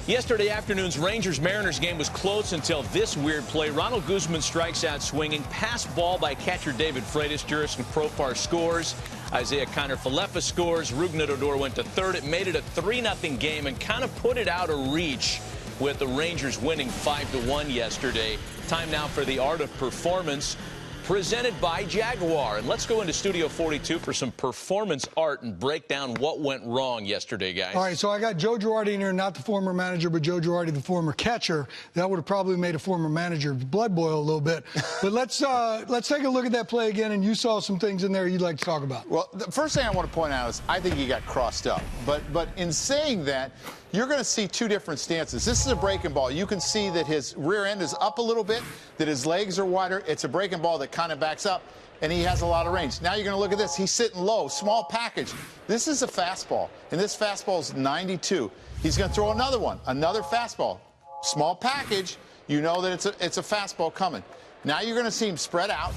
Yesterday afternoon's Rangers-Mariners game was close until this weird play. Ronald Guzman strikes out swinging. Pass ball by catcher David Freitas. Jurickson Profar scores. Isaiah Kiner-Falefa scores. Rougned Odor went to third. It made it a 3-0 game and kind of put it out of reach with the Rangers winning 5-1 yesterday. Time now for the Art of Performance, presented by Jaguar. And let's go into Studio 42 for some performance art and break down what went wrng yesterday, guys. All right, so I got Joe Girardi in here, not the former manager, but Joe Girardi, the former catcher. That would have probably made a former manager's blood boil a little bit. But let's take a look at that play again, and you saw some things in there you'd like to talk about. Well, the first thing I want to point out is I think he got crossed up. But in saying that, you're going to see two different stances. This is a breaking ball. You can see that his rear end is up a little bit, that his legs are wider. It's a breaking ball that kind of backs up, and he has a lot of range. Now you're going to look at this. He's sitting low, small package. This is a fastball, and this fastball is 92. He's going to throw another one, another fastball. Small package. You know that it's a fastball coming. Now you're going to see him spread out.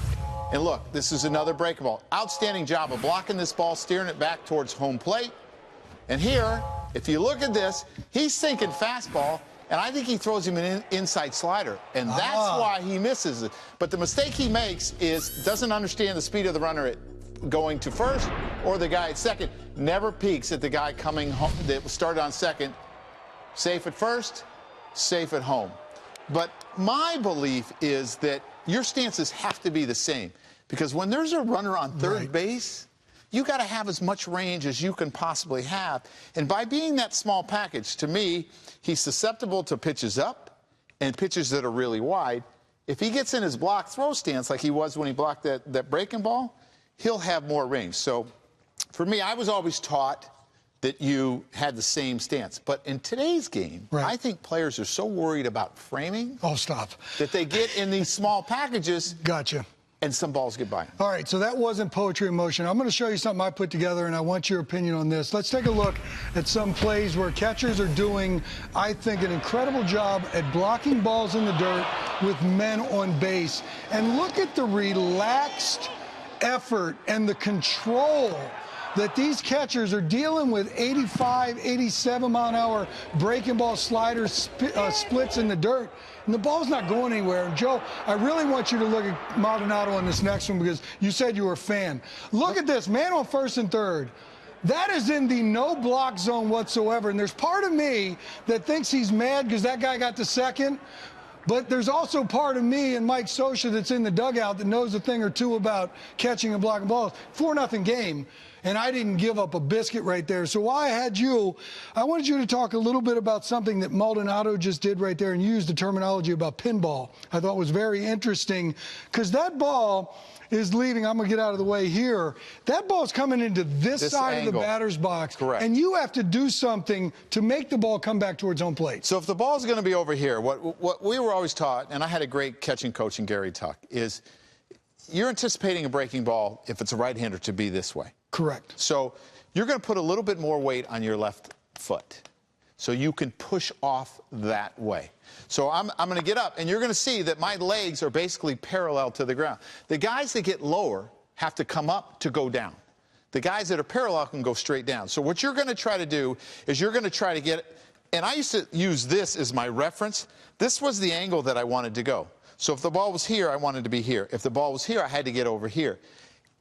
And look, this is another breaking ball. Outstanding job of blocking this ball, steering it back towards home plate. And here, if you look at this, he's thinking fastball, and I think he throws him an inside slider, and that's why he misses it. But the mistake he makes is doesn't understand the speed of the runner going to first or the guy at second. Never peeks at the guy coming home that started on second. Safe at first, safe at home. But my belief is that your stances have to be the same, because when there's a runner on third base, you got to have as much range as you can possibly have. And by being that small package, to me, he's susceptible to pitches up and pitches that are really wide. If he gets in his block throw stance like he was when he blocked that breaking ball, he'll have more range. So for me, I was always taught that you had the same stance. But in today's game, I think players are so worried about framing. Oh, stop. That they get in these small packages. Gotcha. And some balls get by. All right, so that wasn't poetry in motion. I'm going to show you something I put together, and I want your opinion on this. Let's take a look at some plays where catchers are doing, I think, an incredible job at blocking balls in the dirt with men on base. And look at the relaxed effort and the control that these catchers are dealing with. 85, 87 mile an hour breaking ball sliders, splits in the dirt, and the ball's not going anywhere. And Joe, I really want you to look at Maldonado on this next one, because you said you were a fan. Look at this, man on first and third. That is in the no block zone whatsoever, and there's part of me that thinks he's mad because that guy got to second. But there's also part of me and Mike Scioscia that's in the dugout that knows a thing or two about catching and blocking balls. 4-0 game, and I didn't give up a biscuit right there. So while I had you, I wanted you to talk a little bit about something that Maldonado just did right there and used the terminology about pinball. I thought was very interesting, because that ball is leaving. I'm going to get out of the way here. That ball's coming into this side angle of the batter's box. Correct. And you have to do something to make the ball come back towards home plate. So if the ball's going to be over here, what we were always taught, and I had a great catching coach in Gary Tuck, is you're anticipating a breaking ball, if it's a right-hander, to be this way. Correct. So you're going to put a little bit more weight on your left foot so you can push off that way. So I'm going to get up, and you're going to see that my legs are basically parallel to the ground. The guys that get lower have to come up to go down. The guys that are parallel can go straight down. So what you're going to try to do is you're going to try to get, and I used to use this as my reference. This was the angle that I wanted to go. So if the ball was here, I wanted to be here. If the ball was here, I had to get over here.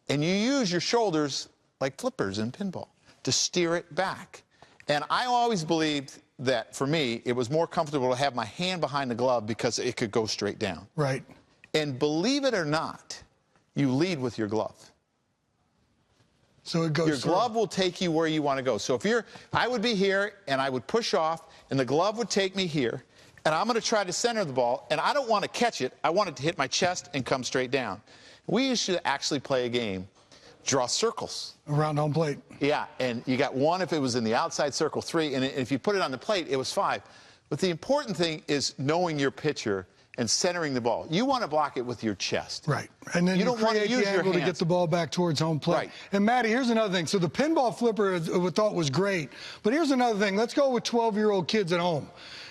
And you use your shoulders like flippers in pinball to steer it back. And I always believed that, for me, it was more comfortable to have my hand behind the glove because it could go straight down. Right. And believe it or not, you lead with your glove. So it goes your glove will take you where you want to go. So if I would be here, and I would push off, and the glove would take me here, and I'm going to try to center the ball, and I don't want to catch it. I want it to hit my chest and come straight down. We used to actually play a game, draw circles. Around home plate. Yeah, and you got 1 if it was in the outside circle, 3, and if you put it on the plate, it was 5. But the important thing is knowing your pitcher and centering the ball. You want to block it with your chest. Right. And then you don't create the angle to get the ball back towards home plate. Right. And, Matty, here's another thing. So the pinball flipper I thought was great. But here's another thing. Let's go with 12-year-old kids at home.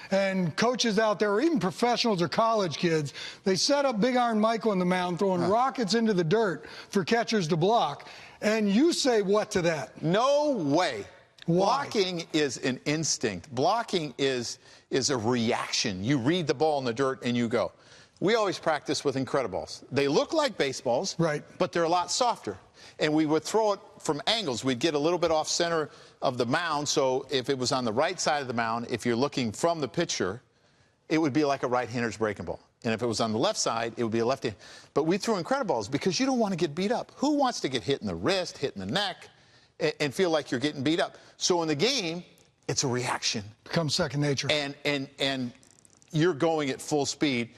And coaches out there, or even professionals or college kids, they set up Big Iron Mike on the mound, throwing rockets into the dirt for catchers to block. And you say what to that? No way. Blocking is an instinct. Blocking is a reaction. You read the ball in the dirt and you go. We always practice with Incrediballs. They look like baseballs, right, but they're a lot softer. And we would throw it from angles. We'd get a little bit off center of the mound, so if it was on the right side of the mound, if you're looking from the pitcher, it would be like a right-hander's breaking ball. And if it was on the left side, it would be a left-hand. But we threw Incrediballs because you don't want to get beat up. Who wants to get hit in the wrist, hit in the neck, and feel like you're getting beat up? So in the game, it's a reaction. Becomes second nature. And you're going at full speed.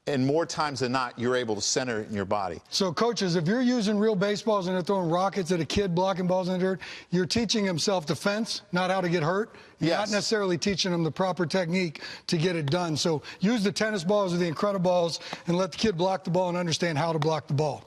And more times than not, you're able to center it in your body. So, coaches, if you're using real baseballs and they're throwing rockets at a kid blocking balls in the dirt, you're teaching him self-defense, not how to get hurt. You're not necessarily teaching him the proper technique to get it done. So use the tennis balls or the Incrediballs and let the kid block the ball and understand how to block the ball.